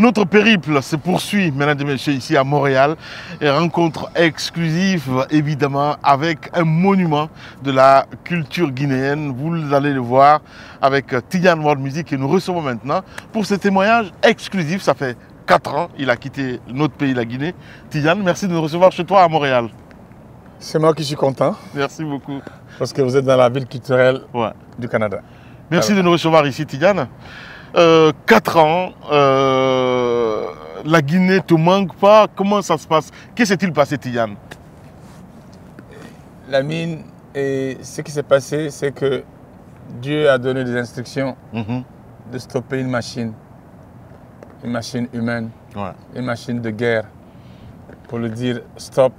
Notre périple se poursuit, mesdames et messieurs, ici à Montréal. Et rencontre exclusive, évidemment, avec un monument de la culture guinéenne. Vous allez le voir avec Tidiane World Music que nous recevons maintenant pour ce témoignage exclusif. Ça fait 4 ans, il a quitté notre pays, la Guinée. Tidiane, merci de nous recevoir chez toi à Montréal. C'est moi qui suis content. Merci beaucoup. Parce que vous êtes dans la ville culturelle du Canada. Merci de nous recevoir ici, Tidiane. 4 ans, la Guinée ne te manque pas. Comment ça se passe? Que s'est-il passé, Tidiane? La mine, et ce qui s'est passé, c'est que Dieu a donné des instructions de stopper une machine humaine, une machine de guerre, pour lui dire stop,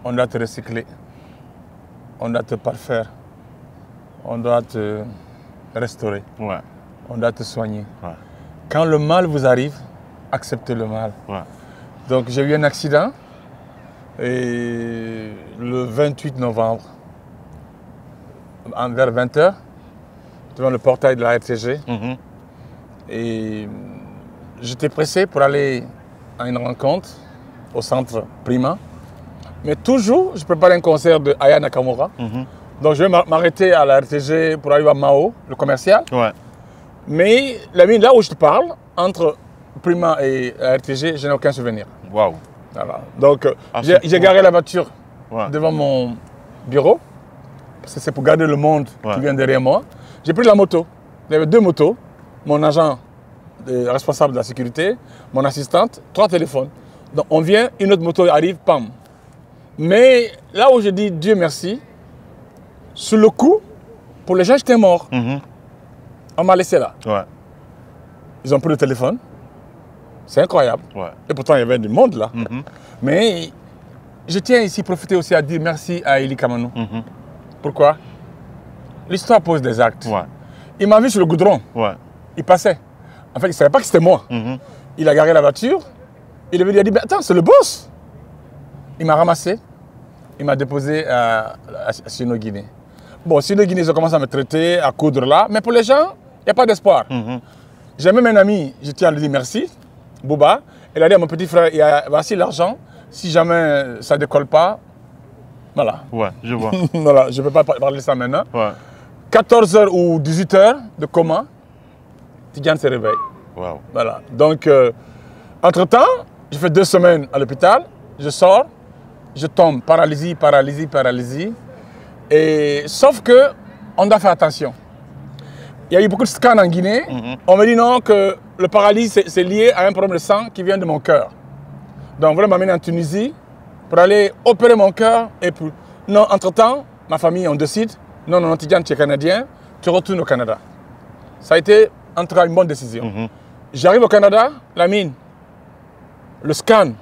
on doit te recycler, on doit te parfaire, on doit te restaurer. On doit te soigner. Quand le mal vous arrive, acceptez le mal. Donc j'ai eu un accident et le 28 novembre, vers 20 h, devant le portail de la RTG. Et j'étais pressé pour aller à une rencontre au centre Prima. Mais toujours, je prépare un concert de Aya Nakamura. Donc je vais m'arrêter à la RTG pour aller à Mao, le commercial. Mais la mine, là où je te parle, entre Prima et RTG, je n'ai aucun souvenir. Waouh. Voilà. Donc, j'ai garé la voiture devant mon bureau, parce que c'est pour garder le monde qui vient derrière moi. J'ai pris la moto. Il y avait 2 motos, mon agent responsable de la sécurité, mon assistante, 3 téléphones. Donc, on vient, une autre moto arrive, pam. Mais là où je dis Dieu merci, sur le coup, pour les gens, j'étais mort. On m'a laissé là. Ils ont pris le téléphone. C'est incroyable. Et pourtant, il y avait du monde là. Mais je tiens ici à profiter aussi à dire merci à Eli Kamanou. Pourquoi? L'histoire pose des actes. Il m'a vu sur le goudron. Il passait. En fait, il ne savait pas que c'était moi. Il a garé la voiture. Il est venu, il a dit, attends, c'est le boss. Il m'a ramassé. Il m'a déposé à Sino Guinée. Bon, Sino Guinée, ils ont commencé à me traiter, à coudre là. Mais pour les gens, il n'y a pas d'espoir. J'ai même un ami, je tiens à lui dire merci, Bouba. Il a dit à mon petit frère, voici l'argent, si jamais ça ne décolle pas, voilà. Je vois. Voilà, je ne peux pas parler de ça maintenant. 14 h ou 18 h de coma, Tidiane se réveille. Voilà. Donc, entre-temps, j'ai fait 2 semaines à l'hôpital, je sors, je tombe, paralysie. Et, sauf que, on doit faire attention. Il y a eu beaucoup de scans en Guinée. On me dit non, que le paralysie, c'est lié à un problème de sang qui vient de mon cœur. Donc, voilà, m'amener en Tunisie pour aller opérer mon cœur. Et puis, non, entre-temps, ma famille, on décide, non, Tidiane, tu es Canadien, tu retournes au Canada. Ça a été, en tout cas, une bonne décision. J'arrive au Canada, la mine, le scan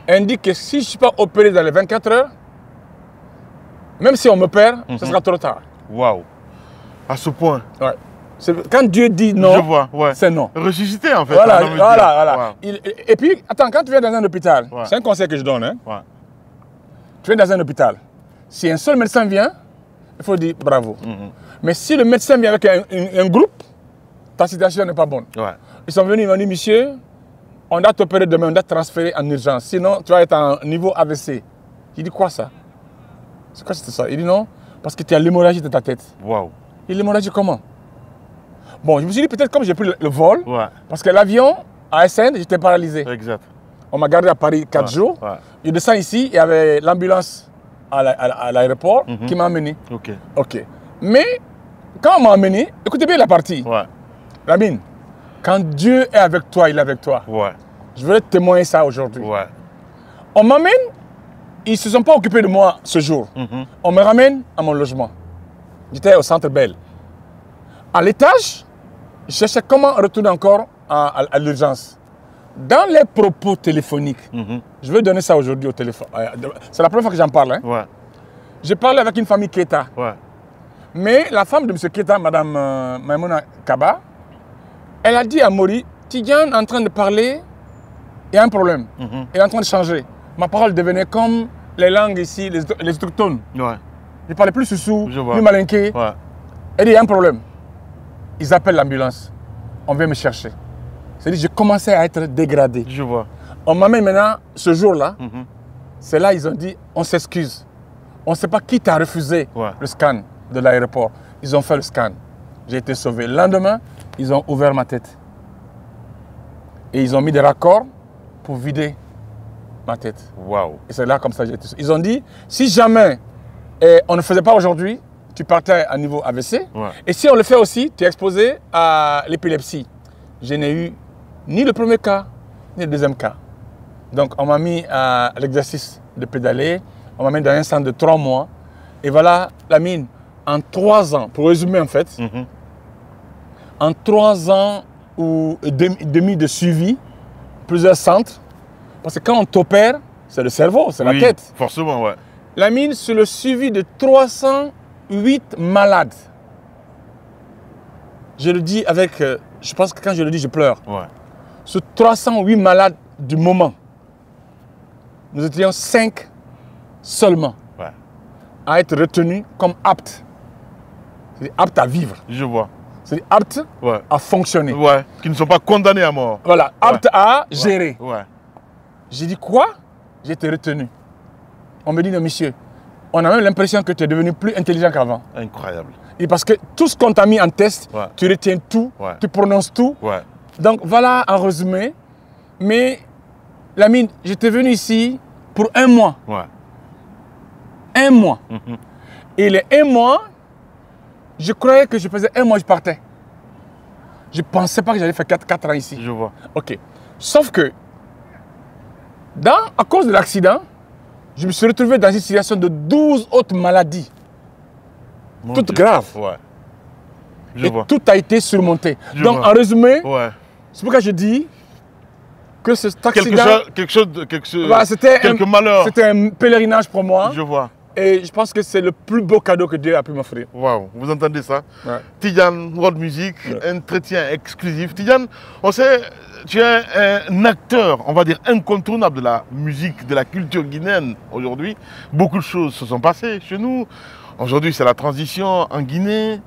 indique que si je ne suis pas opéré dans les 24 heures, même si on me perd, ce sera trop tard. À ce point. Quand Dieu dit non, c'est non. Ressuscité en fait. Voilà. Et puis, attends, quand tu viens dans un hôpital, c'est un conseil que je donne. Tu viens dans un hôpital. Si un seul médecin vient, il faut dire bravo. Mais si le médecin vient avec un groupe, ta situation n'est pas bonne. Ils sont venus, ils m'ont dit, monsieur, on doit t'opérer demain, on doit te transférer en urgence. Sinon, tu vas être en niveau AVC. J'ai dit, quoi ça? C'est quoi ça? Il dit non, parce que tu as l'hémorragie de ta tête. Il dit, l'hémorragie comment? Bon, je me suis dit peut-être comme j'ai pris le vol, parce que l'avion, à SN, j'étais paralysé. On m'a gardé à Paris 4 jours. Je descends ici, il y avait l'ambulance à l'aéroport qui m'a amené. Mais quand on m'a amené, écoutez bien la partie. Lamine, quand Dieu est avec toi, il est avec toi. Je veux témoigner ça aujourd'hui. On m'amène, ils ne se sont pas occupés de moi ce jour. On me ramène à mon logement. J'étais au centre Bell. À l'étage, je cherchais comment retourner encore à l'urgence. Dans les propos téléphoniques, je vais donner ça aujourd'hui au téléphone. C'est la première fois que j'en parle. J'ai parlé avec une famille Keita. Mais la femme de M. Keita, Mme Maimouna Kaba, elle a dit à Mori, Tidiane est en train de parler, il y a un problème. Elle est en train de changer. Ma parole devenait comme les langues ici, les autochtones. Je ne parlais plus Soussou, ni Malinké. Elle dit, il y a un problème. Ils appellent l'ambulance. On vient me chercher. C'est-à-dire que je commençais à être dégradé. Je vois. On m'amène maintenant, ce jour-là, c'est là ils ont dit, on s'excuse. On ne sait pas qui t'a refusé le scan de l'aéroport. Ils ont fait le scan. J'ai été sauvé. Le lendemain, ils ont ouvert ma tête. Et ils ont mis des raccords pour vider ma tête. Waouh. Et c'est là comme ça que j'ai été sauvé. Ils ont dit, si jamais on ne faisait pas aujourd'hui, tu partais à niveau AVC. Et si on le fait aussi, tu es exposé à l'épilepsie. Je n'ai eu ni le premier cas, ni le deuxième cas. Donc on m'a mis à l'exercice de pédaler. On m'a mis dans un centre de 3 mois. Et voilà, Lamine, en 3 ans, pour résumer en fait, en 3 ans ou demi de suivi, plusieurs centres, parce que quand on t'opère, c'est le cerveau, c'est la tête. Forcément, ouais. Lamine, sur le suivi de 308 malades. Je le dis avec, je pense que quand je le dis, je pleure. Ouais. Sur 308 malades du moment, nous étions 5 seulement à être retenus comme aptes. C'est aptes à vivre. Je vois. C'est aptes à fonctionner. Ouais. Qui ne sont pas condamnés à mort. Voilà, aptes à gérer. Ouais. J'ai dit quoi? J'ai été retenu. On me dit non, monsieur, on a même l'impression que tu es devenu plus intelligent qu'avant. Incroyable. Et parce que tout ce qu'on t'a mis en test, tu retiens tout, tu prononces tout. Donc voilà en résumé. Mais Lamine, j'étais venu ici pour 1 mois. 1 mois. Et les 1 mois, je croyais que je faisais 1 mois, je partais. Je ne pensais pas que j'allais faire 4 ans ici. Je vois. Ok. Sauf que, à cause de l'accident, je me suis retrouvé dans une situation de 12 autres maladies. Toutes graves. Je vois. Tout a été surmonté. Donc, en résumé, c'est pourquoi je dis que cet accident... Quelques malheurs. C'était un pèlerinage pour moi. Je vois. Et je pense que c'est le plus beau cadeau que Dieu a pu m'offrir. Waouh, vous entendez ça? Tidiane, World Music, entretien exclusif. Tidiane, on sait, tu es un acteur, on va dire, incontournable de la musique, de la culture guinéenne aujourd'hui. Beaucoup de choses se sont passées chez nous. Aujourd'hui, c'est la transition en Guinée.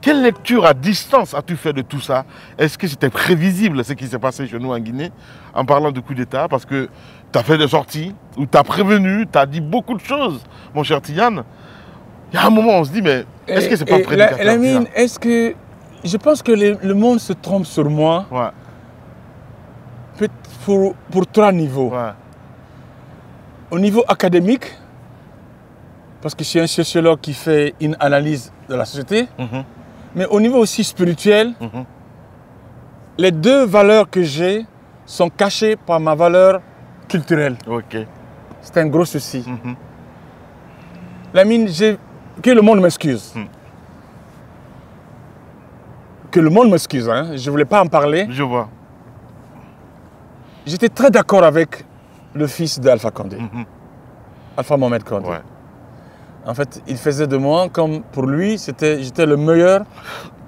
Quelle lecture à distance as-tu fait de tout ça? Est-ce que c'était prévisible ce qui s'est passé chez nous en Guinée en parlant de coup d'État? Parce que tu as fait des sorties où tu as prévenu, tu as dit beaucoup de choses, mon cher Tidiane. Il y a un moment où on se dit, mais est-ce que c'est pas prédicateur? Lamine, est-ce que... Je pense que le monde se trompe sur moi pour 3 niveaux. Au niveau académique, parce que je suis un sociologue qui fait une analyse de la société, mais au niveau aussi spirituel, les 2 valeurs que j'ai sont cachées par ma valeur culturelle. C'est un gros souci. Lamine, que le monde m'excuse. Que le monde m'excuse, hein. Je ne voulais pas en parler. Je vois. J'étais très d'accord avec le fils d'Alpha Condé, Alpha Mohamed Condé. En fait, il faisait de moi, comme pour lui, j'étais le meilleur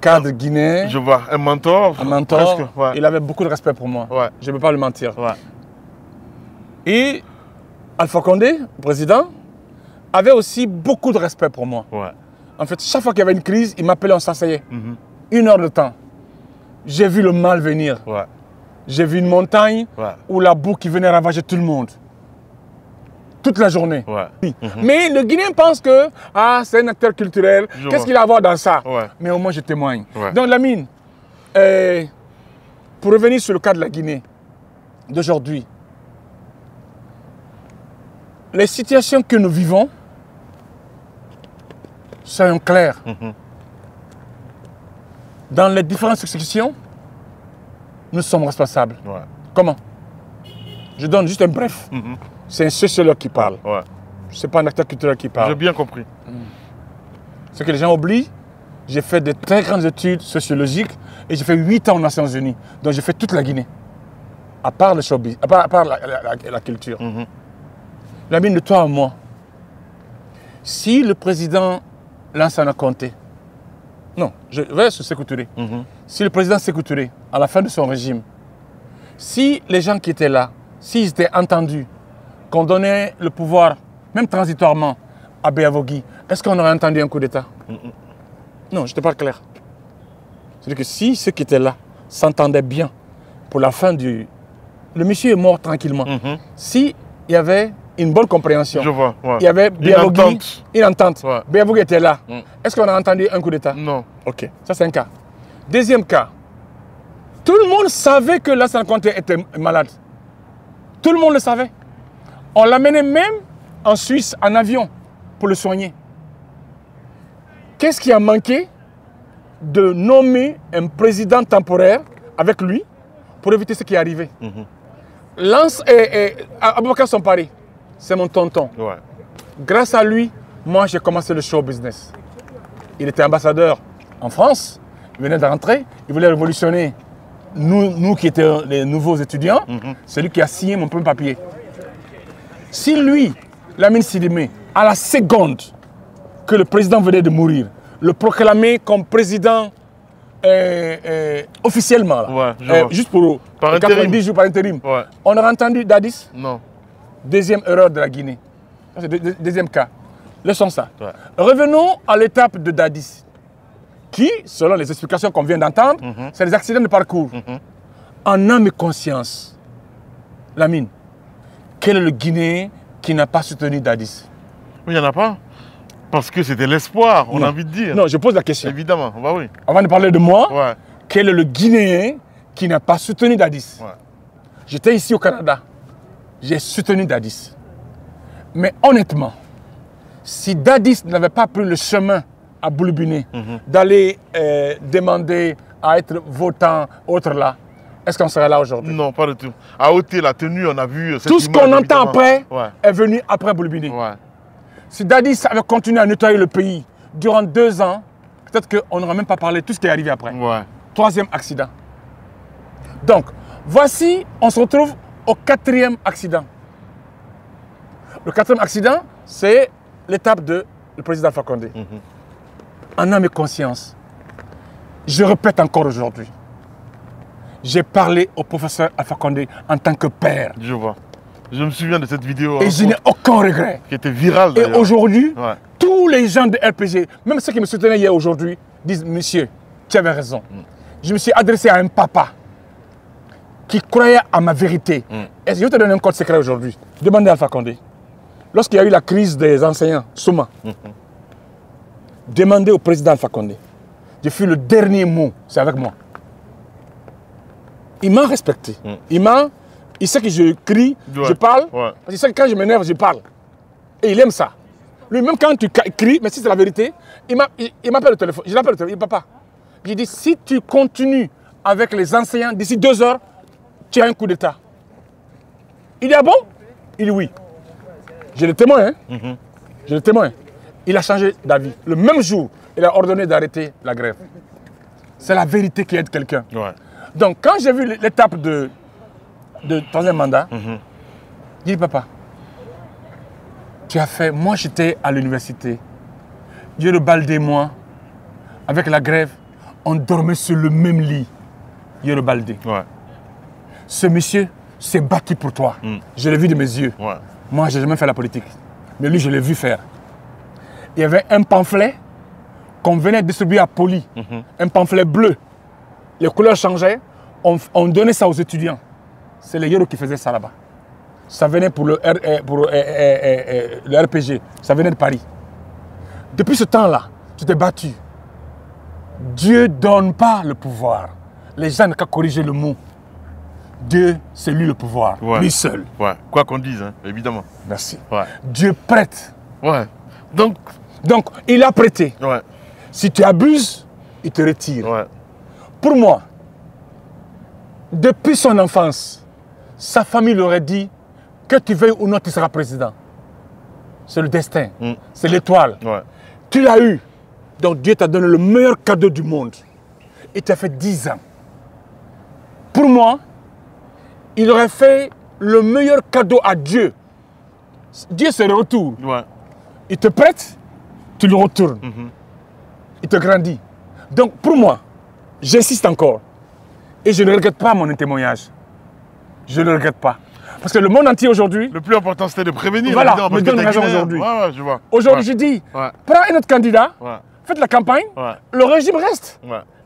cadre guinéen. Je vois, un mentor. Un mentor. Presque, il avait beaucoup de respect pour moi. Je ne peux pas le mentir. Et Alpha Condé, président, avait aussi beaucoup de respect pour moi. En fait, chaque fois qu'il y avait une crise, il m'appelait, on s'asseyait. 1 heure de temps. J'ai vu le mal venir. J'ai vu une montagne où la boue qui venait ravager tout le monde. Toute la journée. Mais le Guinéen pense que c'est un acteur culturel. Qu'est-ce qu'il a à voir dans ça? Mais au moins, je témoigne. Donc, Lamine, pour revenir sur le cas de la Guinée d'aujourd'hui, les situations que nous vivons, soyons clairs. Dans les différentes successions, nous sommes responsables. Comment? Je donne juste un bref. C'est un sociologue qui parle. Ce n'est pas un acteur culturel qui parle. J'ai bien compris. Ce que les gens oublient, j'ai fait de très grandes études sociologiques et j'ai fait 8 ans aux Nations Unies. Donc j'ai fait toute la Guinée. À part le showbiz, à part la culture. Lamine, de toi à moi, si le président Lansana Conté, non, je vais sur Sékou Touré. Si le président Sékou Touré, à la fin de son régime, si les gens qui étaient là, s'ils étaient entendus, qu'on donnait le pouvoir, même transitoirement, à Béavogui, est-ce qu'on aurait entendu un coup d'État? Non, je n'étais pas clair. C'est-à-dire que si ceux qui étaient là s'entendaient bien pour la fin du... Le monsieur est mort tranquillement. Si il y avait une bonne compréhension, il y avait une entente. Biavougui était là. Est-ce qu'on a entendu un coup d'État? Non. Ok, ça c'est un cas. Deuxième cas, tout le monde savait que Lassana Conté était malade. Tout le monde le savait. On l'amenait même en Suisse en avion pour le soigner. Qu'est-ce qui a manqué? De nommer un président temporaire avec lui pour éviter ce qui est arrivé. Lance et Aboubacar Sompari, c'est mon tonton. Grâce à lui, moi j'ai commencé le show business. Il était ambassadeur en France, il venait de rentrer, il voulait révolutionner nous qui étions les nouveaux étudiants. C'est lui qui a signé mon premier papier. Si lui, Lamine Sidimé, à la seconde que le président venait de mourir, le proclamer comme président officiellement, là, juste pour 90 jours par intérim, on aurait entendu Dadis? Non. Deuxième erreur de la Guinée. C'est le deuxième cas. Laissons ça. Revenons à l'étape de Dadis, qui, selon les explications qu'on vient d'entendre, c'est des accidents de parcours. En âme et conscience, Lamine, quel est le Guinéen qui n'a pas soutenu Dadis? Il n'y en a pas. Parce que c'était l'espoir, on a envie de dire. Non, je pose la question. Évidemment, bah oui. Avant de parler de moi, quel est le Guinéen qui n'a pas soutenu Dadis? J'étais ici au Canada. J'ai soutenu Dadis. Mais honnêtement, si Dadis n'avait pas pris le chemin à Boulibine, d'aller demander à être votant, autre là, est-ce qu'on serait là aujourd'hui? Non, pas du tout. À ôter la tenue, on a vu... Tout ce qu'on entend après est venu après Boulibine. Si Dadis avait continué à nettoyer le pays durant 2 ans, peut-être qu'on n'aurait même pas parlé de tout ce qui est arrivé après. Troisième accident. Donc, voici, on se retrouve au 4e accident. Le 4e accident, c'est l'étape du président Alpha Condé. En âme et conscience, je répète encore aujourd'hui, j'ai parlé au professeur Alpha Condé en tant que père. Je vois. Je me souviens de cette vidéo. Et je n'ai aucun regret. Qui était virale d'ailleurs. Et aujourd'hui, tous les gens de RPG, même ceux qui me soutenaient hier aujourd'hui, disent, monsieur, tu avais raison. Je me suis adressé à un papa qui croyait à ma vérité. Et je vais te donner un code secret aujourd'hui. Demandez à Alpha Condé. Lorsqu'il y a eu la crise des enseignants, Souma, demandez au président Alpha Condé. Je fus le dernier mot, c'est avec moi. Il m'a respecté. Il sait que je crie, je parle. Parce qu'il sait que quand je m'énerve, je parle. Et il aime ça. Lui, même quand tu cries, mais si c'est la vérité, il m'appelle au téléphone. Je l'appelle au téléphone. Il dit, papa, je dis, si tu continues avec les enseignants, d'ici 2 heures, tu as un coup d'État. Il dit, ah bon? Il dit, oui. J'ai le témoin. J'ai le témoin. Il a changé d'avis. Le même jour, il a ordonné d'arrêter la grève. C'est la vérité qui aide quelqu'un. Donc, quand j'ai vu l'étape de 3e mandat, j'ai dit, papa, tu as fait, moi j'étais à l'université, Dieu le Baldé, moi, avec la grève, on dormait sur le même lit, Dieu le Baldé. Ce monsieur s'est battu pour toi, je l'ai vu de mes yeux. Moi, je n'ai jamais fait la politique, mais lui, je l'ai vu faire. Il y avait un pamphlet qu'on venait distribuer à Poli, un pamphlet bleu. Les couleurs changeaient, on donnait ça aux étudiants. C'est les Yoro qui faisaient ça là-bas. Ça venait pour le RPG. Ça venait de Paris. Depuis ce temps-là, tu t'es battu. Dieu ne donne pas le pouvoir. Les gens n'ont qu'à corriger le mot. Dieu, c'est lui le pouvoir. Lui seul. Quoi qu'on dise, hein, évidemment. Merci. Dieu prête. Donc, il a prêté. Si tu abuses, il te retire. Pour moi, depuis son enfance, sa famille lui aurait dit que tu veuilles ou non, tu seras président. C'est le destin, c'est l'étoile. Tu l'as eu. Donc Dieu t'a donné le meilleur cadeau du monde. Il t'a fait 10 ans. Pour moi, il aurait fait le meilleur cadeau à Dieu. Dieu, c'est le retour. Il te prête, tu le retournes. Il te grandit. Donc pour moi, j'insiste encore. Et je ne regrette pas mon témoignage. Je ne le regrette pas. Parce que le monde entier aujourd'hui... Le plus important, c'était de prévenir. Voilà, me donne raison aujourd'hui. Aujourd'hui, je dis, prends un autre candidat, faites la campagne, le régime reste.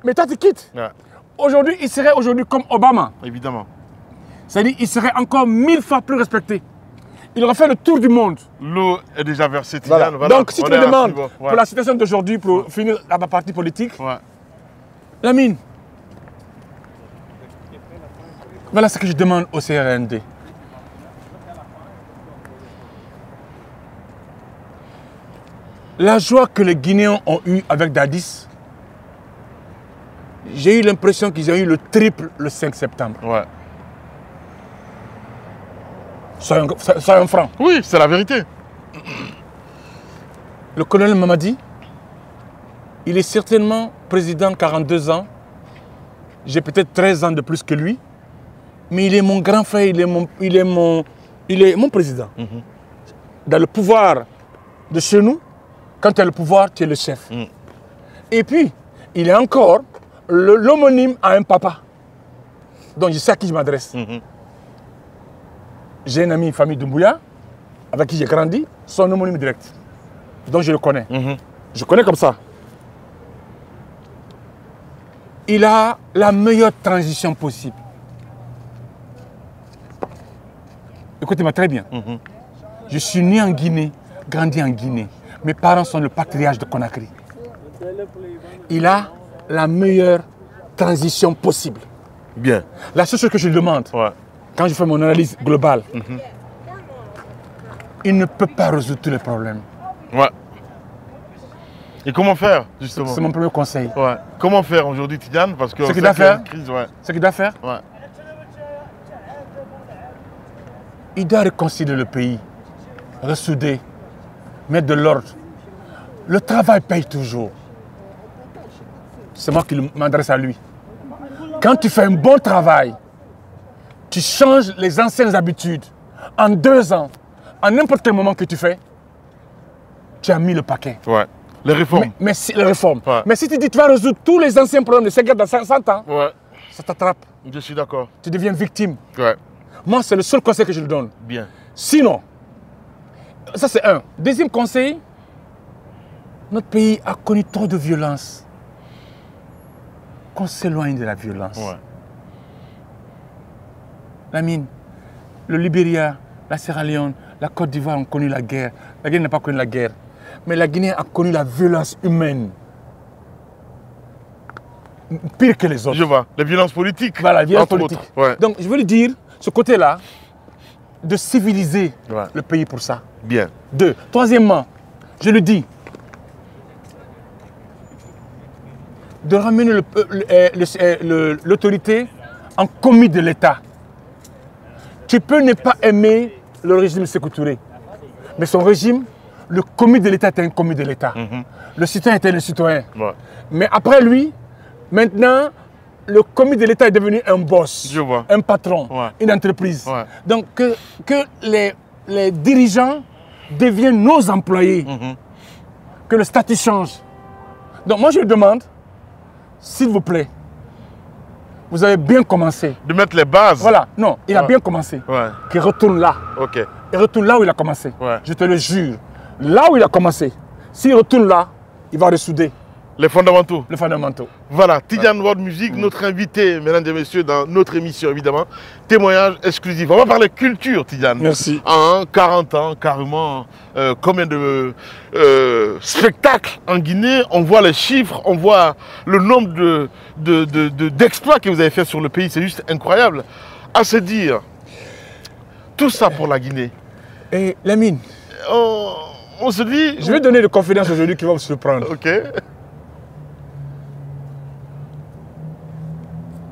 Mais toi, tu quittes. aujourd'hui, il serait aujourd'hui comme Obama. Évidemment. C'est-à-dire qu'il serait encore 1000 fois plus respecté. Il aurait fait le tour du monde. L'eau est déjà versée, Voilà. Tidiane. Voilà. Donc, si tu me demandes, pour la situation d'aujourd'hui, pour finir la partie politique, Lamine, voilà ce que je demande au CRND. La joie que les Guinéens ont eue avec Dadis, j'ai eu l'impression qu'ils ont eu le triple le 5 septembre. Ouais. Soyons francs. Oui, c'est la vérité. Le colonel Mamadi, il est certainement président 42 ans. J'ai peut-être 13 ans de plus que lui. Mais il est mon grand frère, il est mon président. Dans le pouvoir de chez nous, quand tu as le pouvoir, tu es le chef. Et puis, il est encore l'homonyme à un papa. Donc je sais à qui je m'adresse. J'ai un ami, une famille Doumbouya, avec qui j'ai grandi, son homonyme direct. Donc je le connais. Je connais comme ça. Il a la meilleure transition possible. Écoutez-moi très bien. Je suis né en Guinée, grandi en Guinée. Mes parents sont le patriarche de Conakry. Il a la meilleure transition possible. Bien. La seule chose que je lui demande, quand je fais mon analyse globale, il ne peut pas résoudre tous les problèmes. Ouais. Et comment faire, justement? C'est mon premier conseil. Ouais. Comment faire aujourd'hui, Tidiane? Parce que ce qu'il doit faire, ce qu'il doit faire, il doit réconcilier le pays, ressouder, mettre de l'ordre. Le travail paye toujours. C'est moi qui m'adresse à lui. Quand tu fais un bon travail, tu changes les anciennes habitudes. En 2 ans, à n'importe quel moment que tu fais, tu as mis le paquet. Ouais. Les réformes. Mais si, les réformes. Mais si tu dis que tu vas résoudre tous les anciens problèmes de ces gars dans 500 ans, ça t'attrape. Je suis d'accord. Tu deviens victime. Ouais. Moi, c'est le seul conseil que je lui donne. Bien. Sinon, ça c'est un. Deuxième conseil, notre pays a connu trop de violence. Qu'on s'éloigne de la violence. Ouais. Lamine, le Libéria, la Sierra Leone, la Côte d'Ivoire ont connu la guerre. La Guinée n'a pas connu la guerre. Mais la Guinée a connu la violence humaine. Pire que les autres. Je vois. Les violences politiques. Voilà, les violences politiques. Ouais. Donc, je veux lui dire, ce côté-là, de civiliser le pays pour ça. Bien. 2. Troisièmement, je lui dis, de ramener l'autorité en commis de l'État. Tu peux ne pas aimer le régime Sékou Touré, mais son régime, le commis de l'État était un commis de l'État. Le citoyen était le citoyen. Ouais. Mais après lui, maintenant, le commis de l'État est devenu un boss, un patron, une entreprise. Ouais. Donc que les dirigeants deviennent nos employés, que le statut change. Donc moi je lui demande, s'il vous plaît, vous avez bien commencé. De mettre les bases. Voilà, non, il a bien commencé. Qu'il retourne là. Il retourne là où il a commencé. Je te le jure. Là où il a commencé. S'il retourne là, il va ressouder. Les fondamentaux. Les fondamentaux. Voilà, Tidiane World Music, notre invité, mesdames et messieurs, dans notre émission, évidemment. Témoignage exclusif. On va parler culture, Tidiane. Merci. En 40 ans, carrément, combien de spectacles en Guinée? On voit les chiffres, on voit le nombre d'exploits que vous avez fait sur le pays. C'est juste incroyable. À se dire, tout ça pour la Guinée. Et Lamine, on se dit... Je vais donner des confidences aujourd'hui qui vont me surprendre. Ok.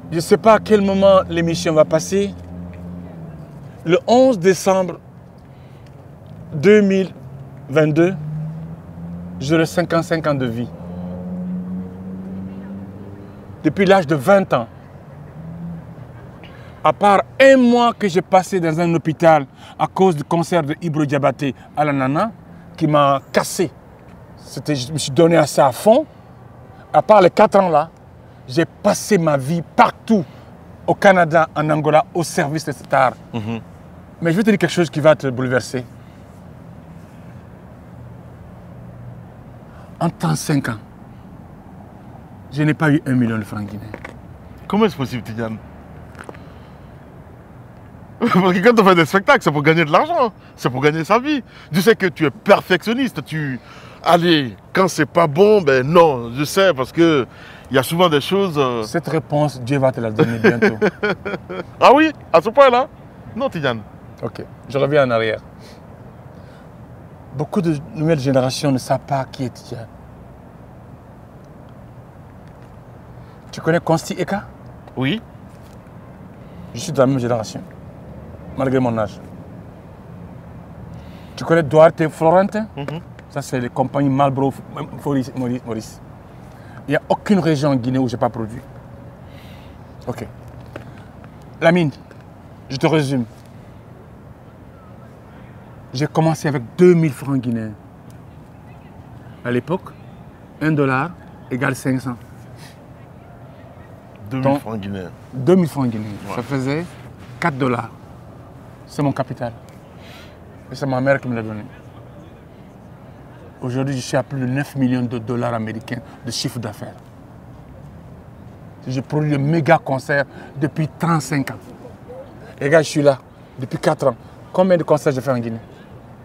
Je ne sais pas à quel moment l'émission va passer. Le 11 décembre 2022, j'aurai 55 ans de vie. Depuis l'âge de 20 ans, à part un mois que j'ai passé dans un hôpital à cause du cancer de Ibro Diabaté à la Nana, qui m'a cassé. Je me suis donné à ça à fond. À part les 4 ans là, j'ai passé ma vie partout, au Canada, en Angola, au service de cet art. Mais je vais te dire quelque chose qui va te bouleverser. En 35 ans, je n'ai pas eu 1 million de francs guinéens. Comment est-ce possible, Tidiane? Parce que quand on fait des spectacles, c'est pour gagner de l'argent, c'est pour gagner sa vie. Je sais que tu es perfectionniste, allez, quand c'est pas bon, ben non, je sais, parce que il y a souvent des choses... Cette réponse, Dieu va te la donner bientôt. Ah oui, à ce point-là? Non, Tidiane. Ok, je reviens en arrière. Beaucoup de nouvelles générations ne savent pas qui est Tidiane. Tu connais Consti Eka? Oui. Je suis de la même génération, malgré mon âge. Tu connais Duarte Florentin? Ça, c'est les compagnies Marlboro, Maurice. Il n'y a aucune région en Guinée où je n'ai pas produit. Ok. Lamine, je te résume. J'ai commencé avec 2000 francs guinéens. À l'époque, $1 égale 500. 2000 francs guinéens. 2000 francs guinéens. Ouais. Ça faisait $4. C'est mon capital. Et c'est ma mère qui me l'a donné. Aujourd'hui, je suis à plus de 9 millions de dollars américains de chiffre d'affaires. Je produis de méga concerts depuis 35 ans. Et gars, je suis là depuis 4 ans. Combien de concerts j'ai fait en Guinée?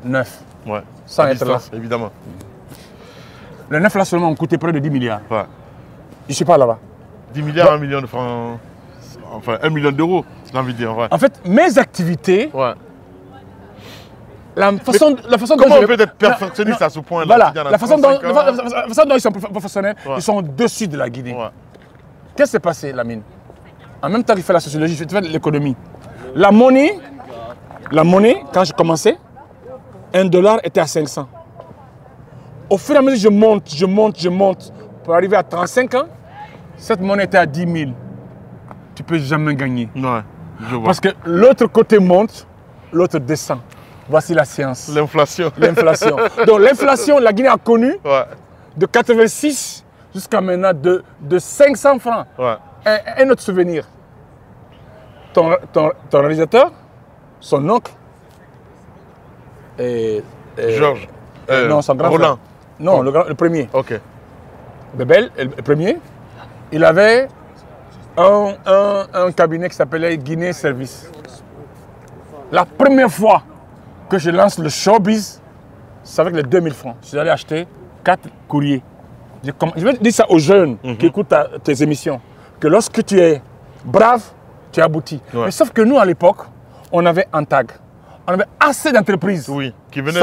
9. Ouais. Sans être là. Évidemment. Les 9 là seulement ont coûté près de 10 milliards. Ouais. Je ne suis pas là-bas. 10 milliards, bon. 1 million de francs. Enfin, 1 million d'euros, j'ai envie de dire. Ouais. En fait, mes activités. Ouais. La façon comment on peut être perfectionniste à ce point-là? Voilà, la façon dont ils sont professionnels, ouais. Ils sont au-dessus de la Guinée. Ouais. Qu'est-ce qui s'est passé, Lamine? En même temps qu'il fait la sociologie, il fait l'économie. La monnaie, quand je commençais, $1 était à 500. Au fur et à mesure que je monte, pour arriver à 35 ans, cette monnaie était à 10 000. Tu ne peux jamais gagner. Ouais, je vois. Parce que l'autre côté monte, l'autre descend. Voici la science. L'inflation. L'inflation. Donc l'inflation, la Guinée a connu ouais. De 86 jusqu'à maintenant de 500 francs. Ouais. Un autre souvenir. Ton réalisateur, son oncle, Georges. Non, son grand Roland. frère. Non, le premier. Ok. Bébel, le premier, il avait un cabinet qui s'appelait Guinée Service. La première fois que je lance le showbiz, c'est avec les 2000 francs. Je suis allé acheter 4 courriers. Je vais dire ça aux jeunes qui écoutent tes émissions, que lorsque tu es brave, tu aboutis. Ouais. Mais sauf que nous, à l'époque, on avait Antag. On avait assez d'entreprises. Oui, qui venaient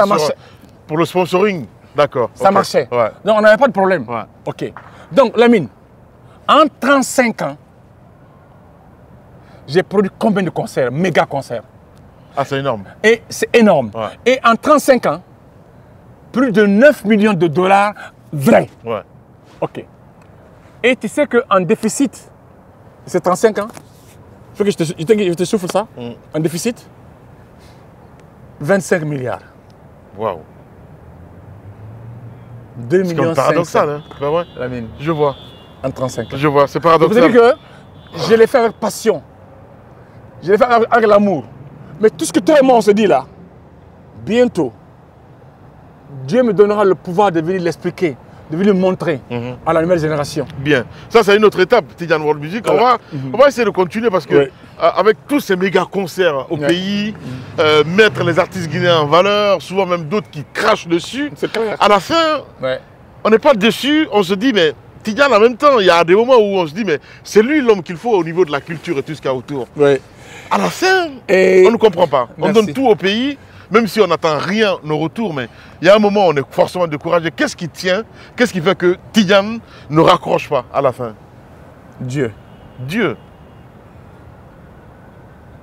pour le sponsoring. D'accord. Ça marchait. Ouais. Donc, on n'avait pas de problème. Ouais. OK. Donc, Lamine, en 35 ans, j'ai produit combien de concerts, méga concerts? Ah, c'est énorme. Et c'est énorme. Ouais. Et en 35 ans, plus de 9 millions de dollars vrais. Ouais. OK. Et tu sais qu'en déficit, c'est 35 ans. Il faut que je te souffle ça. En déficit, 25 milliards. Waouh. 2 millions. C'est paradoxal, hein? Ben ouais. Lamine. Je vois. En 35 ans. Je vois, c'est paradoxal. Vous savez que je l'ai fait avec passion. Je l'ai fait avec l'amour. Mais tout ce que toi et moi on se dit là, bientôt, Dieu me donnera le pouvoir de venir l'expliquer, de venir le montrer à la nouvelle génération. Bien. Ça, c'est une autre étape, Tidiane World Music. Voilà. On va essayer de continuer parce que avec tous ces méga concerts au pays, mettre les artistes guinéens en valeur, souvent même d'autres qui crachent dessus, à la fin, on n'est pas déçu, on se dit, mais Tidiane, en même temps, il y a des moments où on se dit, mais c'est lui l'homme qu'il faut au niveau de la culture et tout ce qu'il y a autour. À la fin, on ne comprend pas. On donne tout au pays, même si on n'attend rien nos retours, mais il y a un moment où on est forcément découragé. Qu'est-ce qui tient? Qu'est-ce qui fait que Tidiane ne raccroche pas à la fin? Dieu. Dieu.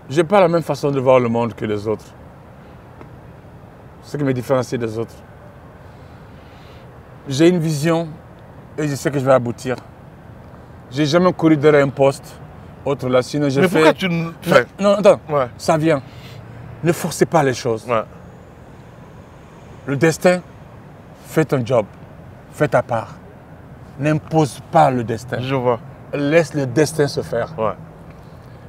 Je n'ai pas la même façon de voir le monde que les autres. C'est ce qui me différencie des autres. J'ai une vision et je sais que je vais aboutir. Je n'ai jamais couru derrière un poste. Autre là, sinon j'ai fait... Mais pourquoi tu ne fais? Non, attends, ça vient. Ne forcez pas les choses. Le destin, fais ton job, fais ta part. N'impose pas le destin. Je vois. Laisse le destin se faire.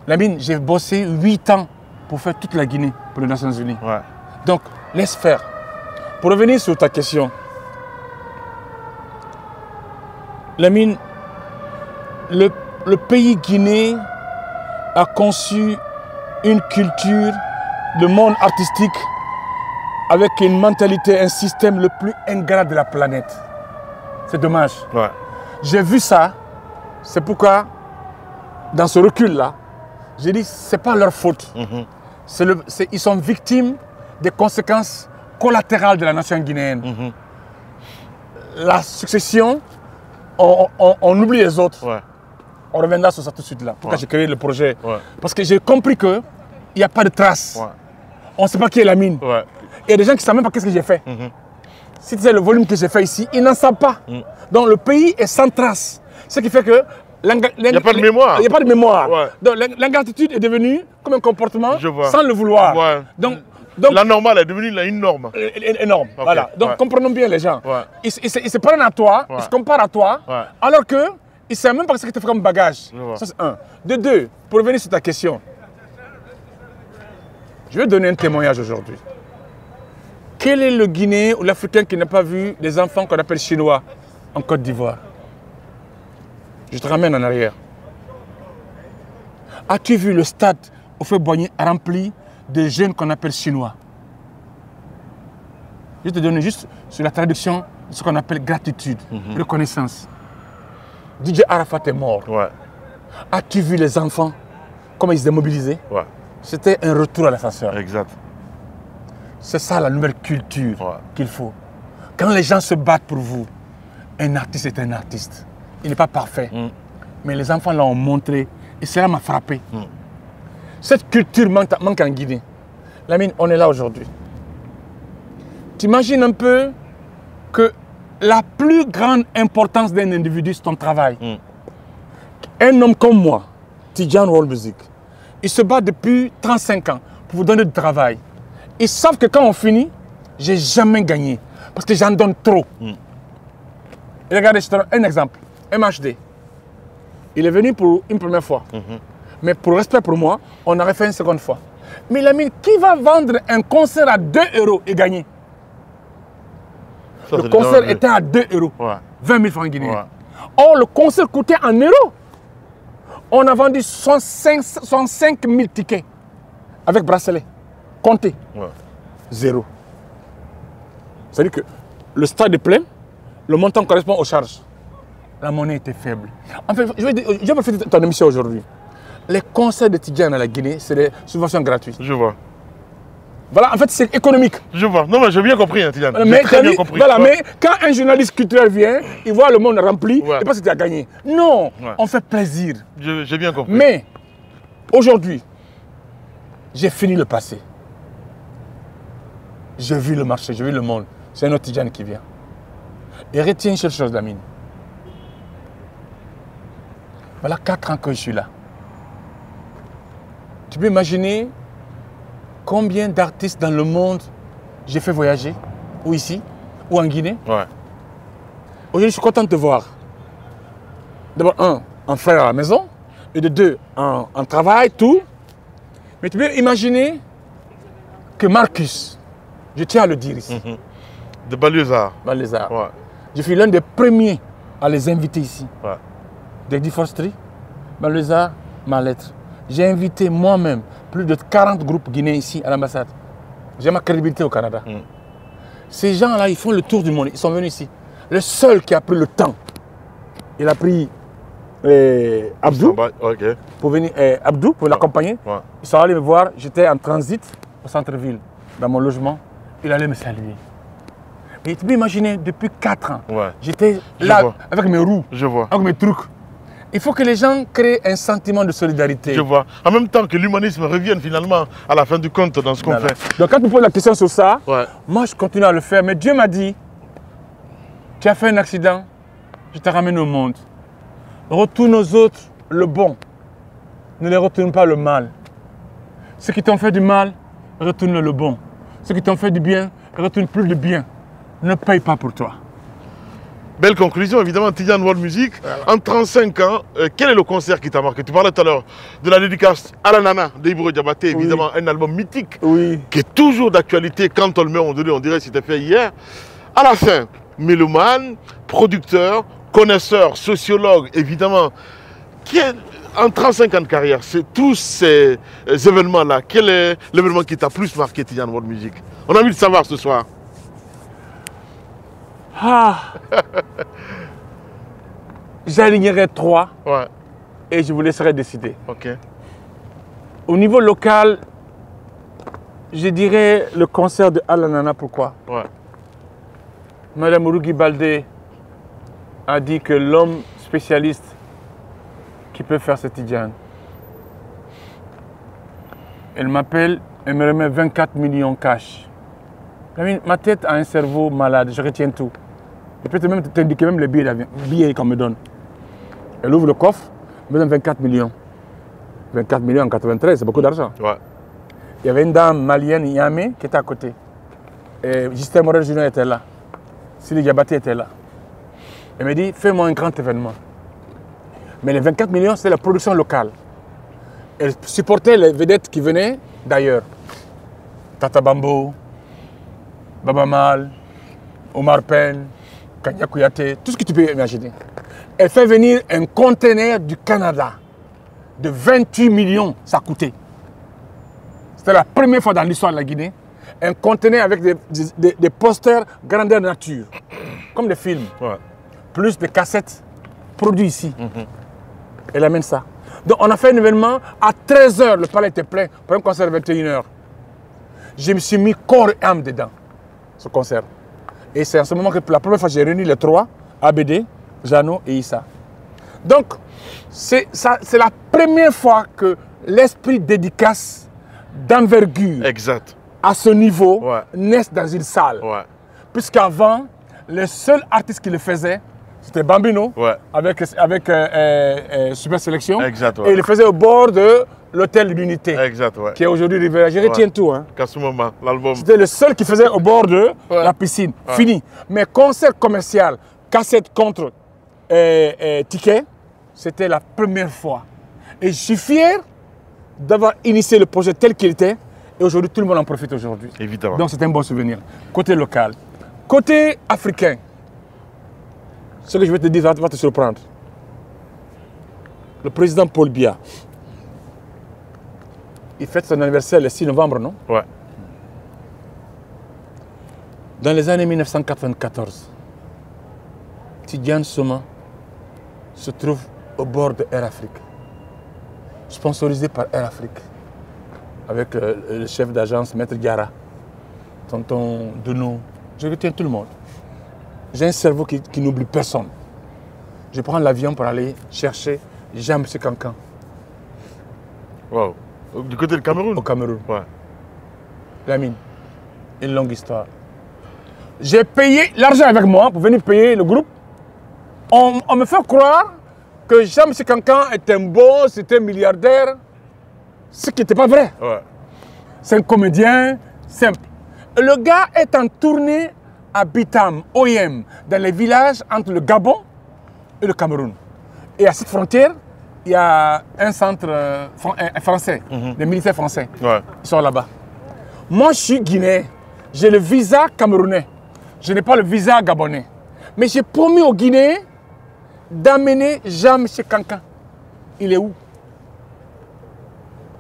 Lamine, j'ai bossé 8 ans pour faire toute la Guinée pour les Nations Unies. Donc, laisse faire. Pour revenir sur ta question, Lamine, le pays Guinée a conçu une culture, le monde artistique, avec une mentalité, un système le plus ingrat de la planète. C'est dommage. Ouais. J'ai vu ça, c'est pourquoi, dans ce recul-là, j'ai dit, ce n'est pas leur faute. Ils sont victimes des conséquences collatérales de la nation guinéenne. La succession, on oublie les autres. Ouais. On reviendra sur ça tout de suite là. Pourquoi j'ai créé le projet? Parce que j'ai compris qu'il n'y a pas de traces. On ne sait pas qui est Lamine. Il y a des gens qui ne savent même pas qu'est-ce que j'ai fait. Si c'est le volume que j'ai fait ici, ils n'en savent pas. Donc le pays est sans traces. Ce qui fait que il n'y a pas de mémoire. Il n'y a pas de mémoire. Donc l'ingratitude est devenue comme un comportement sans le vouloir. Donc, la normale est devenue une norme. Énorme. Okay. Voilà. Donc comprenons bien les gens. Ils se prennent à toi, ils se comparent à toi, alors qu'ils ne savent même pas ce que tu fais comme bagage. Ça c'est un. De deux, pour revenir sur ta question, je vais donner un témoignage aujourd'hui. Quel est le Guinéen ou l'Africain qui n'a pas vu des enfants qu'on appelle Chinois en Côte d'Ivoire? Je te ramène en arrière. As-tu vu le stade Houphouët-Boigny rempli de jeunes qu'on appelle Chinois? Je vais te donner juste sur la traduction de ce qu'on appelle gratitude, reconnaissance. DJ Arafat est mort. As-tu vu les enfants, comment ils étaient mobilisés? C'était un retour à l'ascenseur. Exact. C'est ça la nouvelle culture qu'il faut. Quand les gens se battent pour vous, un artiste est un artiste. Il n'est pas parfait. Mais les enfants l'ont montré et cela m'a frappé. Cette culture manque en Guinée. Lamine, on est là aujourd'hui. T'imagines un peu que la plus grande importance d'un individu, c'est ton travail. Un homme comme moi, Tidjane World Music, il se bat depuis 35 ans pour vous donner du travail. Ils savent que quand on finit, je n'ai jamais gagné. Parce que j'en donne trop. Et regardez, je te donne un exemple. MHD. Il est venu pour une première fois. Mais pour respect pour moi, on aurait fait une seconde fois. Mais Lamine, qui va vendre un concert à 2 € et gagner? Le concert était à 2 €. 20 000 francs guinéens. Or, le concert coûtait 1 €. On a vendu 105 000 tickets avec bracelet. Comptez. 0. C'est-à-dire que le stade est plein, le montant correspond aux charges. La monnaie était faible. En fait, je vais profiter de ton émission aujourd'hui. Les concerts de Tidjane à la Guinée, c'est des subventions gratuites. Je vois. Voilà, en fait, c'est économique. Je vois. Non, mais j'ai bien compris, hein, Tidjane. Mais, bien compris. Voilà, mais quand un journaliste culturel vient, il voit le monde rempli, il pense que tu as gagné. Non, on fait plaisir. J'ai bien compris. Mais, aujourd'hui, j'ai fini le passé. J'ai vu le marché, j'ai vu le monde. C'est un autre Tidjane qui vient. Et retiens une seule chose, Lamine. Voilà 4 ans que je suis là. Tu peux imaginer combien d'artistes dans le monde j'ai fait voyager, ou ici, ou en Guinée. Aujourd'hui, je suis content de te voir. D'abord, un frère à la maison, et de deux, en travail, tout. Mais tu peux imaginer que Marcus, je tiens à le dire ici. De Ballézard. Je suis l'un des premiers à les inviter ici. David Forstry, Ballézard, ma lettre. J'ai invité moi-même plus de 40 groupes guinéens ici à l'ambassade. J'ai ma crédibilité au Canada. Ces gens-là, ils font le tour du monde. Ils sont venus ici. Le seul qui a pris le temps, il a pris Abdou pour venir, Abdou pour l'accompagner. Ils sont allés me voir. J'étais en transit au centre-ville, dans mon logement. Il allait me saluer. Et tu peux imaginer, depuis 4 ans, j'étais là avec mes roues, avec mes trucs. Il faut que les gens créent un sentiment de solidarité. Je vois. En même temps que l'humanisme revienne finalement à la fin du compte dans ce qu'on fait. Donc quand tu poses la question sur ça, moi je continue à le faire. Mais Dieu m'a dit, tu as fait un accident, je te ramène au monde. Retourne aux autres le bon. Ne les retourne pas le mal. Ceux qui t'ont fait du mal, retourne le bon. Ceux qui t'ont fait du bien, retourne plus de bien. Ne paye pas pour toi. Belle conclusion, évidemment, Tidjane World Music. En 35 ans, quel est le concert qui t'a marqué? Tu parlais tout à l'heure de la dédicace à la Nana de Ibro Diabaté, évidemment, un album mythique qui est toujours d'actualité. Quand on le met, on dirait que c'était fait hier. À la fin, mélomane, producteur, connaisseur, sociologue, évidemment. En 35 ans de carrière, c'est tous ces événements-là, quel est l'événement qui t'a plus marqué, Tidiane, dans votre musique? On a envie de savoir ce soir. J'alignerai 3 et je vous laisserai décider. Au niveau local, je dirais le concert de Alanana. Pourquoi? Madame Urugi Baldé a dit que l'homme spécialiste qui peut faire ce Tidiane, elle m'appelle et me remet 24 millions cash. Ma tête a un cerveau malade, je retiens tout. Je peux même t'indiquer même les billets qu'on me donne. Elle ouvre le coffre, me donne 24 millions. 24 millions en 93, c'est beaucoup d'argent. Il y avait une dame malienne, Yamé, qui était à côté. Et Justin Morel Junior était là. Sili Diabaté était là. Elle me dit, fais-moi un grand événement. Mais les 24 millions, c'est la production locale. Elle supportait les vedettes qui venaient d'ailleurs. Tata Bambo, Baba Mal, Omar Penn, Kanya Kouyaté, tout ce que tu peux imaginer. Elle fait venir un conteneur du Canada de 28 millions, ça coûtait. C'était la première fois dans l'histoire de la Guinée. Un conteneur avec des posters grandeur nature, comme des films, plus des cassettes produits ici. Elle amène ça. Donc on a fait un événement, à 13 h, le palais était plein, pour un concert de 21 h. Je me suis mis corps et âme dedans, ce concert. Et c'est en ce moment que pour la première fois, j'ai réuni les 3, ABD, Jeannot et Issa. Donc, c'est la première fois que l'esprit dédicace d'envergure à ce niveau naisse dans une salle. Puisqu'avant, le seul artiste qui le faisait, c'était Bambino, avec Super Sélection. Et il le faisait au bord de l'hôtel de l'Unité, qui est aujourd'hui Riviera. Je retiens tout. L'album. C'était le seul qui faisait au bord de la piscine. Fini. Mais concert commercial, cassette contre ticket, c'était la première fois. Et je suis fier d'avoir initié le projet tel qu'il était. Et aujourd'hui, tout le monde en profite aujourd'hui. Évidemment. Donc c'est un bon souvenir. Côté local. Côté africain, ce que je vais te dire va te surprendre. Le président Paul Biya, il fête son anniversaire le 6 novembre, non? Dans les années 1994, Tidiane Soma se trouve au bord de Air Afrique, sponsorisé par Air Afrique, avec le chef d'agence, Maître Diarra, tonton Duno. Je retiens tout le monde. J'ai un cerveau qui n'oublie personne. Je prends l'avion pour aller chercher Jean-M. Cancan. Du côté du Cameroun? Au Cameroun. Lamine, une longue histoire. J'ai payé l'argent avec moi pour venir payer le groupe. On me fait croire que Jean-M. Cancan est un boss, c'était un milliardaire. Ce qui n'était pas vrai. C'est un comédien simple. Le gars est en tournée à Bitam, OIM, dans les villages entre le Gabon et le Cameroun. Et à cette frontière, il y a un centre français, des militaires français. Ils sont là-bas. Moi, je suis guinéen. J'ai le visa camerounais. Je n'ai pas le visa gabonais. Mais j'ai promis aux Guinéens d'amener Jean-M. Cancan. Il est où?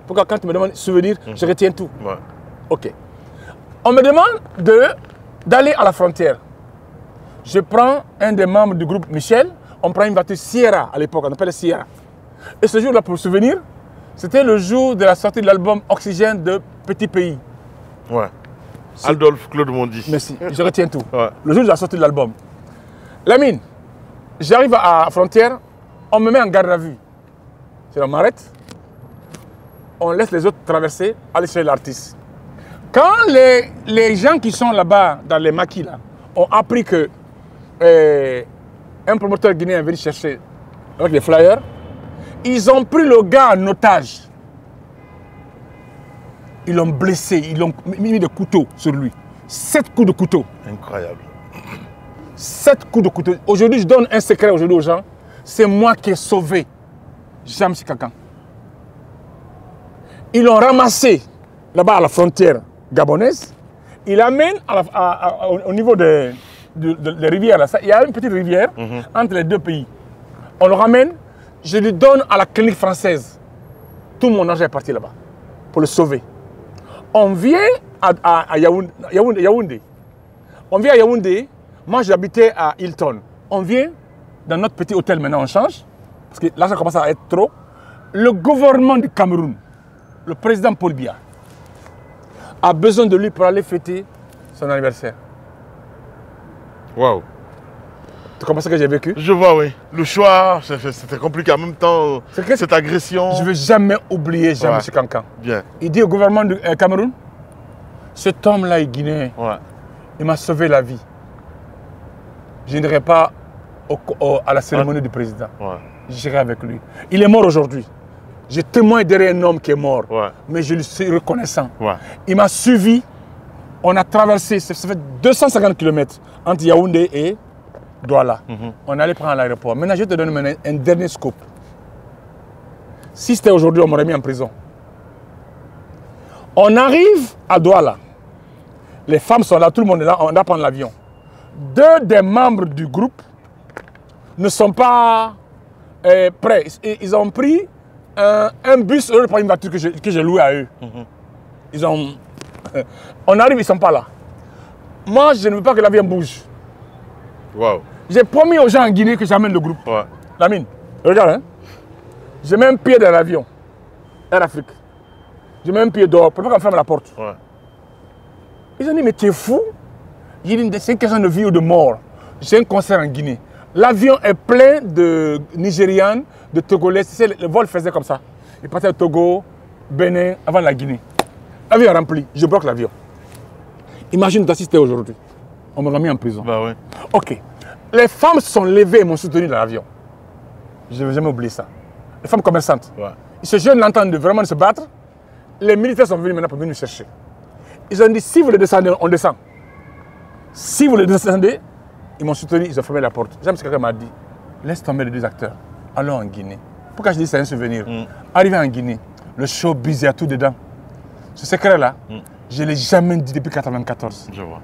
Pourquoi quand tu me demandes souvenir, je retiens tout. Ok. On me demande d'aller à la frontière. Je prends un des membres du groupe Michel, on prend une voiture Sierra à l'époque, on appelle Sierra. Et ce jour-là, pour souvenir, c'était le jour de la sortie de l'album Oxygène de Petit Pays. Adolphe Claude Mondi. Merci, je retiens tout. Le jour de la sortie de l'album. Lamine, j'arrive à la frontière, on me met en garde à vue. On m'arrête, on laisse les autres traverser, aller chez l'artiste. Quand les gens qui sont là-bas, dans les maquis, là, ont appris que un promoteur guinéen est venu chercher avec les flyers, ils ont pris le gars en otage. Ils l'ont blessé, ils l'ont mis des couteaux sur lui. 7 coups de couteau. Incroyable. 7 coups de couteau. Aujourd'hui, je donne un secret aujourd'hui aux gens. C'est moi qui ai sauvé Jean-M. Cancan. Ils l'ont ramassé là-bas à la frontière gabonaise. Il l'amène au niveau des rivières. Là. Il y a une petite rivière entre les deux pays. On le ramène. Je lui donne à la clinique française. Tout mon argent est parti là-bas pour le sauver. On vient à Yaoundé. On vient à Yaoundé. Moi, j'habitais à Hilton. On vient dans notre petit hôtel maintenant, on change. Parce que l'argent commence à être trop. Le gouvernement du Cameroun, le président Paul Biya, a besoin de lui pour aller fêter son anniversaire. Waouh. Tu comprends ce que j'ai vécu? Je vois, oui. Le choix, c'était compliqué. En même temps, cette agression... Je ne vais jamais oublier Jean-Michel Cancan. Bien. Il dit au gouvernement du Cameroun, cet homme-là est guinéen. Il m'a sauvé la vie. Je n'irai pas à la cérémonie du président. J'irai avec lui. Il est mort aujourd'hui. J'ai témoin derrière un homme qui est mort. Mais je lui suis reconnaissant. Il m'a suivi. On a traversé, ça fait 250 km entre Yaoundé et Douala. On allait prendre l'aéroport. Maintenant, je vais te donner un dernier scoop. Si c'était aujourd'hui, on m'aurait mis en prison. On arrive à Douala. Les femmes sont là, tout le monde est là, on va prendre l'avion. Deux des membres du groupe ne sont pas prêts. Ils ont pris un bus, eux, pour une voiture que j'ai louée à eux. Ils ont... on arrive, ils ne sont pas là. Moi, je ne veux pas que l'avion bouge. J'ai promis aux gens en Guinée que j'amène le groupe. Lamine, regarde, hein. Je mets un pied dans l'avion. Air Afrique. Je mets un pied dehors. Pour pas qu'on ferme la porte. Ils ont dit, mais tu es fou? J'ai dit, c'est une question de vie ou de mort. J'ai un concert en Guinée. L'avion est plein de Nigérianes, de Togolais. Le vol faisait comme ça. Ils partaient au Togo, Bénin, avant la Guinée. L'avion est rempli. Je bloque l'avion. Imagine d'assister aujourd'hui. On m'aurait mis en prison. Ok. Les femmes se sont levées et m'ont soutenu dans l'avion. Je ne vais jamais oublier ça. Les femmes commerçantes. Ce jeune l'entendent vraiment se battre. Les militaires sont venus maintenant pour venir nous chercher. Ils ont dit, si vous le descendez, on descend. Si vous le descendez, ils m'ont soutenu, ils ont fermé la porte. J'aime ce que quelqu'un m'a dit. Laisse tomber les deux acteurs. Allons en Guinée. Pourquoi je dis c'est un souvenir? Arrivé en Guinée, le showbiz, il y a tout dedans. Ce secret-là, je ne l'ai jamais dit depuis 1994. Je vois.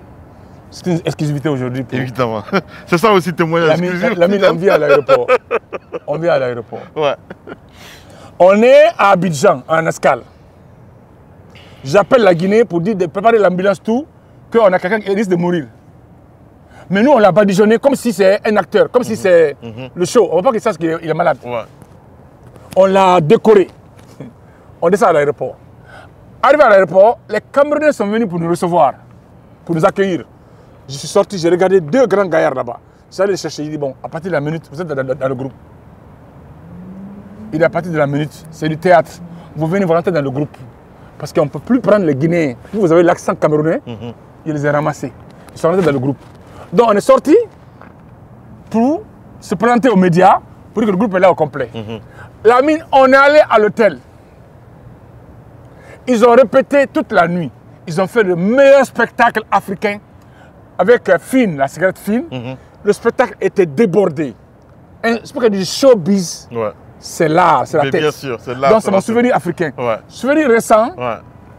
C'est une exclusivité aujourd'hui. Évidemment. C'est ça aussi témoignage exclusif. Lamine, on vient à l'aéroport. On vient à l'aéroport. On est à Abidjan, en escale. J'appelle la Guinée pour dire de préparer l'ambulance, tout, qu'on a quelqu'un qui risque de mourir. Mais nous, on l'a badigeonné comme si c'est un acteur, comme si c'est le show. On ne veut pas qu'il sache qu'il est malade. On l'a décoré. On descend à l'aéroport. Arrivé à l'aéroport, les Camerounais sont venus pour nous recevoir, pour nous accueillir. Je suis sorti, j'ai regardé deux grands gaillards là-bas. Je suis allé les chercher, j'ai dit, bon, à partir de la minute, vous êtes dans le groupe. Il est à partir de la minute, c'est du théâtre. Vous venez vous rentrer dans le groupe. Parce qu'on ne peut plus prendre les Guinéens. Vous avez l'accent camerounais, il les a ramassés. Ils sont rentrés dans le groupe. Donc on est sorti pour se présenter aux médias, pour dire que le groupe est là au complet. Lamine, on est allé à l'hôtel. Ils ont répété toute la nuit. Ils ont fait le meilleur spectacle africain avec Fine, la cigarette Fine. Le spectacle était débordé. Un spectacle du showbiz, c'est là, c'est la tête. Bien sûr, c'est là. Donc c'est mon souvenir africain. Souvenir récent,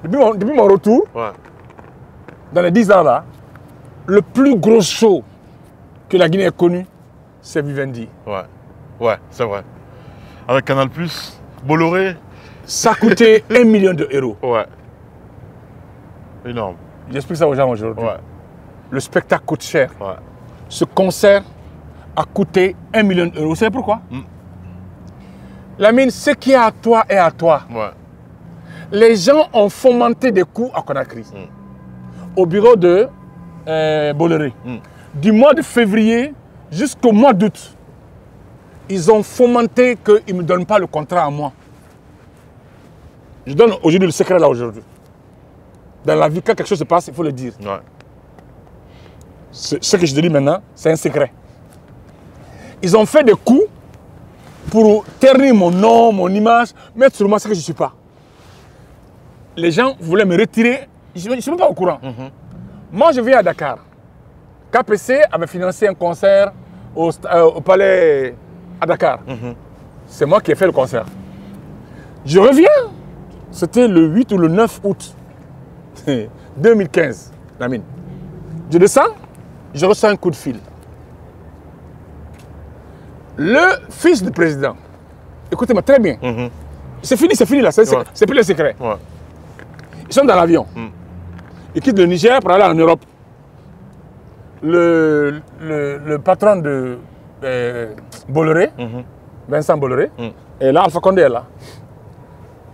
depuis mon retour, dans les 10 ans là, le plus gros show que la Guinée ait connu, c'est Vivendi. Ouais, c'est vrai. Avec Canal+, Bolloré. Ça coûtait 1 million d'euros. Énorme. J'explique ça aux gens aujourd'hui. Le spectacle coûte cher. Ce concert a coûté 1 million d'euros. Vous savez pourquoi? Lamine, ce qui est à toi est à toi. Les gens ont fomenté des coups à Conakry. Au bureau de Bolloré. Du mois de février jusqu'au mois d'août, ils ont fomenté qu'ils ne me donnent pas le contrat à moi. Je donne aujourd'hui le secret là aujourd'hui. Dans la vie, quand quelque chose se passe, il faut le dire. Ce que je te dis maintenant, c'est un secret. Ils ont fait des coups pour ternir mon nom, mon image, mettre sur moi ce que je ne suis pas. Les gens voulaient me retirer. Je ne suis même pas au courant. Moi, je viens à Dakar. KPC avait financé un concert au palais à Dakar. C'est moi qui ai fait le concert. Je reviens. C'était le 8 ou le 9 août 2015, Lamine. Je descends, je reçois un coup de fil. Le fils du président, Écoutez-moi très bien. C'est fini là, c'est plus le secret. Ouais. Ils sont dans l'avion. Ils quittent le Niger pour aller en Europe. Le patron de Bolloré, Vincent Bolloré, est là, Alpha Condé est là.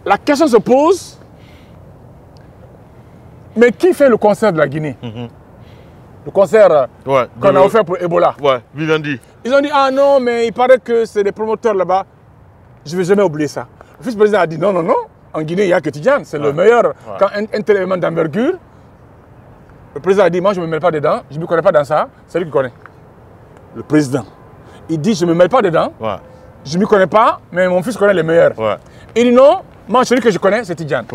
La question se pose, mais qui fait le concert de la Guinée? Le concert qu'on a offert pour Ebola. Ouais, Vivendi. Ils ont dit, ah non, mais il paraît que c'est des promoteurs là-bas. Je ne vais jamais oublier ça. Le vice-président a dit, non, non, non, en Guinée, il n'y a que Tidjane, c'est le meilleur. Quand un tel élément d'envergure, le président a dit, moi je ne me mêle pas dedans, je ne me connais pas dans ça, c'est lui qui connaît. Le président. Il dit, je ne me mêle pas dedans, je ne me connais pas, mais mon fils connaît les meilleurs. Il dit, non, moi celui que je connais, c'est Tidjane.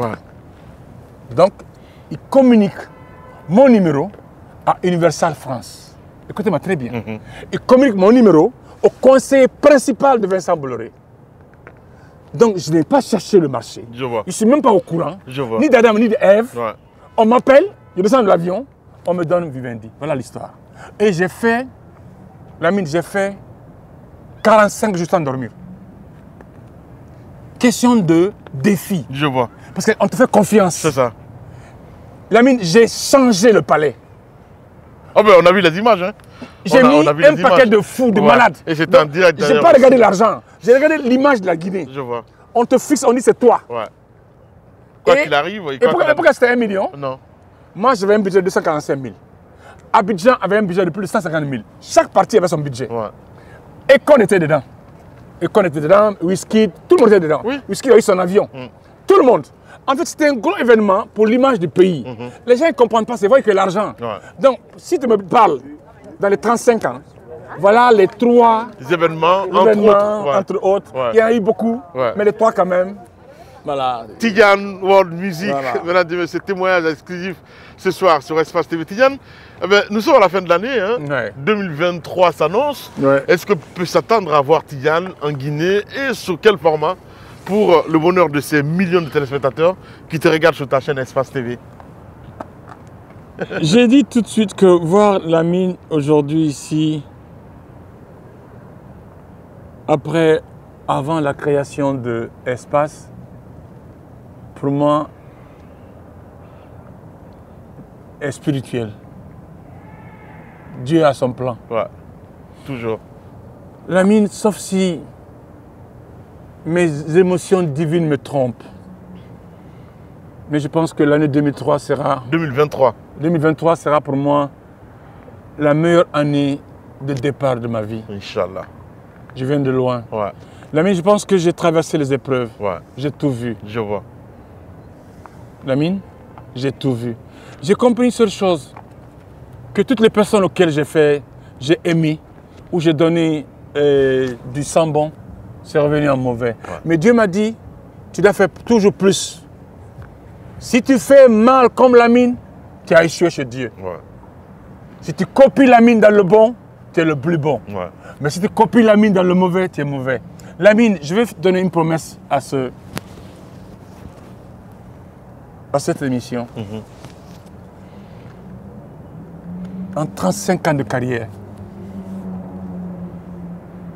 Donc, il communique mon numéro à Universal France. Écoutez-moi très bien. Il communique mon numéro au conseiller principal de Vincent Bolloré. Donc, je n'ai pas cherché le marché. Je ne suis même pas au courant. Ni d'Adam, ni d'Ève. On m'appelle, je descends de l'avion, on me donne Vivendi. Voilà l'histoire. Et j'ai fait, Lamine, j'ai fait 45 jours sans dormir. Question de défi. Je vois. Parce qu'on te fait confiance. C'est ça. Lamine, j'ai changé le palais. Oh ben on a vu les images. Hein. J'ai mis un paquet de fous, de malades. Et c'était en direct. Je n'ai pas regardé l'argent. J'ai regardé l'image de la Guinée. Je vois. On te fixe, on dit c'est toi. Quoi qu'il arrive. Et pourquoi c'était 1 million? Non. Moi j'avais un budget de 245 000. Abidjan avait un budget de plus de 150 000. Chaque parti avait son budget. Et qu'on était dedans. Et qu'on était dedans, Whisky, tout le monde était dedans. Whisky a eu son avion. Tout le monde. En fait, c'était un gros événement pour l'image du pays. Les gens ne comprennent pas, c'est vrai que l'argent. Donc, si tu me parles dans les 35 ans, voilà les 3 événements entre autres. Il y en a eu beaucoup, mais les 3 quand même. Voilà. Tidjane World Music, mesdames et messieurs, témoignage exclusif ce soir sur Espace TV. Tidjane, nous sommes à la fin de l'année, 2023 s'annonce. Est-ce qu'on peut s'attendre à voir Tidjane en Guinée et sur quel format pour le bonheur de ces millions de téléspectateurs qui te regardent sur ta chaîne Espace TV? J'ai dit tout de suite que voir Lamine aujourd'hui ici, avant la création de Espace, pour moi, est spirituel. Dieu a son plan. Toujours. Lamine, sauf si mes émotions divines me trompent. Mais je pense que l'année 2023 sera... 2023 sera pour moi la meilleure année de départ de ma vie. Inch'Allah. Je viens de loin. Lamine, je pense que j'ai traversé les épreuves. J'ai tout vu. Je vois. Lamine, j'ai tout vu. J'ai compris une seule chose. Que toutes les personnes auxquelles j'ai aimé, ou j'ai donné du sang bon, c'est revenu en mauvais. Mais Dieu m'a dit, tu dois faire toujours plus. Si tu fais mal comme Lamine, tu as échoué chez Dieu. Si tu copies Lamine dans le bon, tu es le plus bon. Mais si tu copies Lamine dans le mauvais, tu es mauvais. Lamine, je vais te donner une promesse à cette émission. En 35 ans de carrière,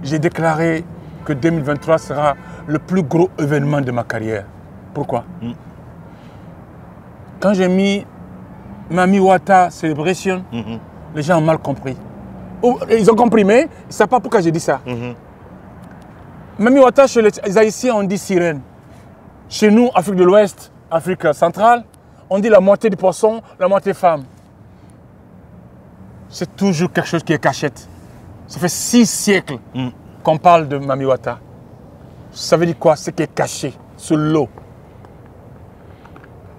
j'ai déclaré que 2023 sera le plus gros événement de ma carrière. Pourquoi? Quand j'ai mis Mami Wata Celebration, les gens ont mal compris. Ils ont compris, mais ils ne savent pas pourquoi j'ai dit ça. Mami Wata, chez les Haïtiens, on dit sirène. Chez nous, Afrique de l'Ouest, Afrique centrale, on dit la moitié du poisson, la moitié femme. C'est toujours quelque chose qui est cachette. Ça fait 6 siècles qu'on parle de Mami Wata. Ça veut dire quoi? Ce qui est caché sous l'eau.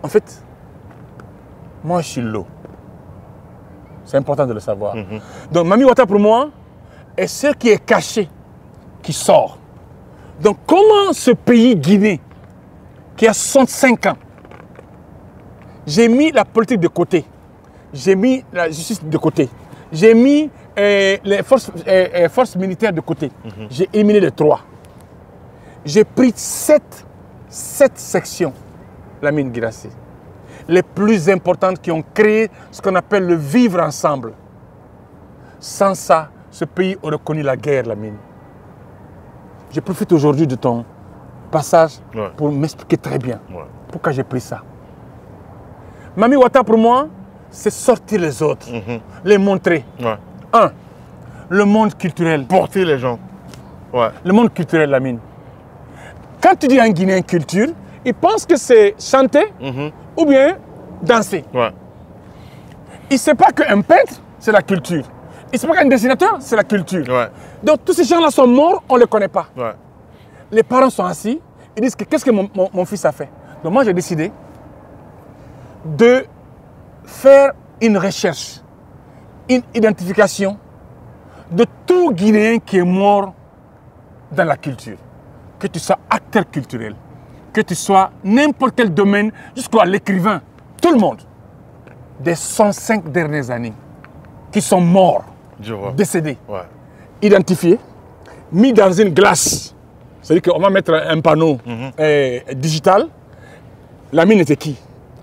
En fait, moi je suis l'eau. C'est important de le savoir. Donc Mami Wata pour moi est ce qui est caché, qui sort. Donc comment ce pays Guinée, qui a 65 ans, j'ai mis la politique de côté, j'ai mis la justice de côté, j'ai mis les forces militaires de côté, j'ai éliminé les 3. J'ai pris 7 sections, Lamine Guirassy, les plus importantes qui ont créé ce qu'on appelle le vivre ensemble. Sans ça, ce pays aurait connu la guerre, Lamine. Je profite aujourd'hui de ton passage pour m'expliquer très bien pourquoi j'ai pris ça. Mami Wata, pour moi, c'est sortir les autres, les montrer. Un, le monde culturel. Porter les gens. Le monde culturel, Lamine. Quand tu dis un Guinéen culture, il pense que c'est chanter ou bien danser. Il ne sait pas qu'un peintre, c'est la culture. Il ne sait pas qu'un dessinateur, c'est la culture. Donc tous ces gens-là sont morts, on ne les connaît pas. Les parents sont assis, ils disent qu'est-ce que mon fils a fait. Donc moi j'ai décidé de faire une recherche, une identification de tout Guinéen qui est mort dans la culture. Que tu sois acteur culturel, que tu sois n'importe quel domaine, jusqu'à l'écrivain, tout le monde, des 105 dernières années, qui sont morts, décédés, identifiés, mis dans une glace. C'est-à-dire qu'on va mettre un panneau digital. Lamine était qui?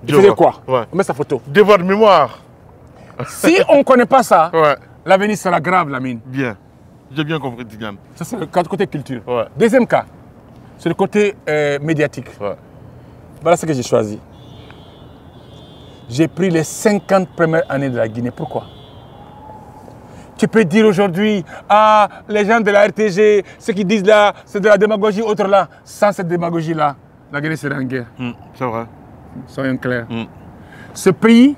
Il faisait quoi? On met sa photo. Devoir de mémoire. Si on ne connaît pas ça, l'avenir sera grave, Lamine. Bien. J'ai bien compris, Tidiane. Ça, c'est le côté culture. Deuxième cas, c'est le côté médiatique. Voilà ce que j'ai choisi. J'ai pris les 50 premières années de la Guinée. Pourquoi? Tu peux dire aujourd'hui, ah, les gens de la RTG, ce qu'ils disent là, c'est de la démagogie, autre là. Sans cette démagogie-là, la Guinée serait en guerre. C'est vrai. Soyons clairs. Ce pays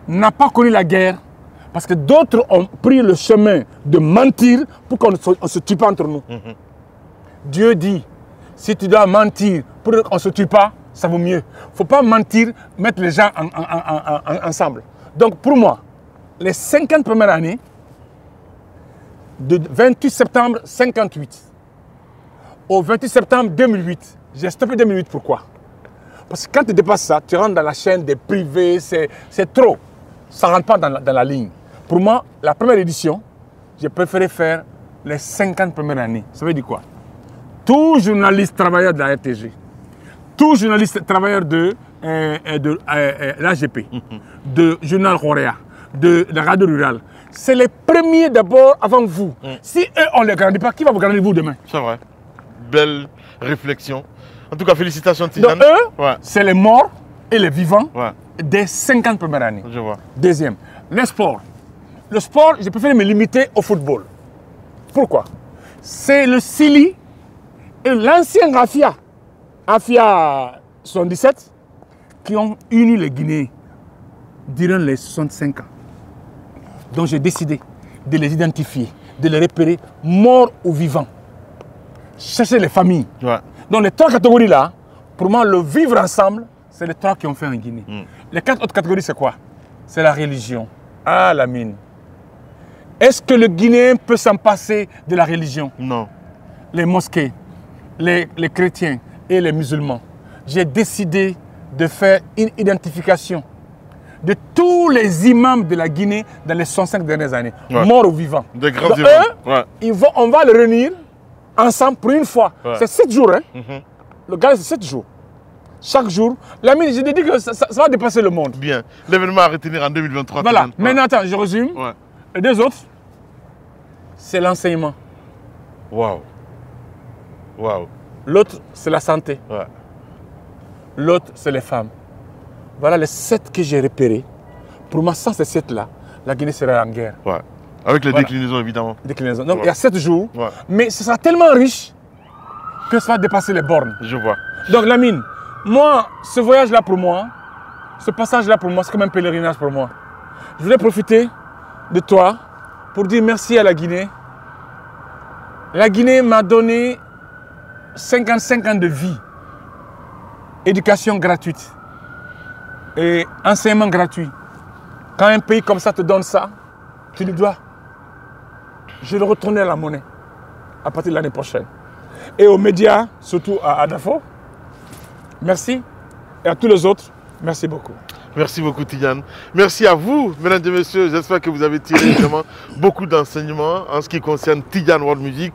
n'a pas connu la guerre parce que d'autres ont pris le chemin de mentir pour qu'on ne se tue pas entre nous. Dieu dit, si tu dois mentir pour qu'on ne se tue pas, ça vaut mieux. Il ne faut pas mentir, mettre les gens ensemble. Donc pour moi, les 50 premières années, de 28 septembre 58 au 28 septembre 2008, j'ai stoppé 2008, pourquoi? Parce que quand tu dépasses ça, tu rentres dans la chaîne des privés, c'est trop. Ça ne rentre pas dans la ligne. Pour moi, la première édition, j'ai préféré faire les 50 premières années. Ça veut dire quoi? Tout journaliste travailleur de la RTG, tout journaliste travailleur de l'AGP, de Journal Roréa, de la radio rurale, c'est les premiers d'abord avant vous. Si eux, on ne les grandit pas, qui va vous grandir vous demain? C'est vrai. Belle réflexion. En tout cas, félicitations, Tidiane. Donc eux, c'est les morts et les vivants des 50 premières années. Je vois. Deuxième, le sport. Le sport, j'ai préféré me limiter au football. Pourquoi? C'est le Sili et l'ancien Afia 77, qui ont uni les Guinéens durant les 65 ans. Donc j'ai décidé de les identifier, de les repérer, morts ou vivants. Chercher les familles. Donc les trois catégories-là, pour moi, le vivre ensemble, c'est les trois qui ont fait en Guinée. Les quatre autres catégories, c'est quoi? C'est la religion. Ah, Lamine. Est-ce que le Guinéen peut s'en passer de la religion? Non. Les mosquées, les chrétiens et les musulmans. J'ai décidé de faire une identification de tous les imams de la Guinée dans les 105 dernières années, morts ou vivants. Des grands imams. On va le réunir ensemble pour une fois. C'est 7 jours. Hein? Le gars, c'est 7 jours. Chaque jour. Lamine, j'ai dit que ça va dépasser le monde. Bien. L'événement à retenir en 2023. Voilà. Maintenant, attends, je résume. Les deux autres, c'est l'enseignement. Waouh. L'autre, c'est la santé. L'autre, c'est les femmes. Voilà les 7 que j'ai repérés. Pour moi, sans ces 7-là, la Guinée serait en guerre. Avec les déclinaisons, évidemment. Déclinaisons. Donc, il y a 7 jours. Mais ce sera tellement riche que ça va dépasser les bornes. Je vois. Donc, Lamine, moi, ce voyage-là pour moi, ce passage-là pour moi, c'est comme un pèlerinage pour moi. Je voulais profiter de toi pour dire merci à la Guinée. La Guinée m'a donné 55 ans de vie, éducation gratuite et enseignement gratuit. Quand un pays comme ça te donne ça, tu lui dois. Je vais le retourner à la monnaie à partir de l'année prochaine. Et aux médias, surtout à Adafo, merci. Et à tous les autres, merci beaucoup. Merci beaucoup, Tidiane. Merci à vous, mesdames et messieurs. J'espère que vous avez tiré vraiment beaucoup d'enseignements en ce qui concerne Tidiane World Music.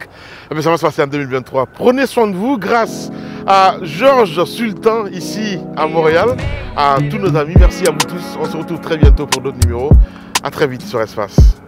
Ça va se passer en 2023. Prenez soin de vous grâce à Georges Sultan ici à Montréal, à tous nos amis. Merci à vous tous. On se retrouve très bientôt pour d'autres numéros. À très vite sur Espace.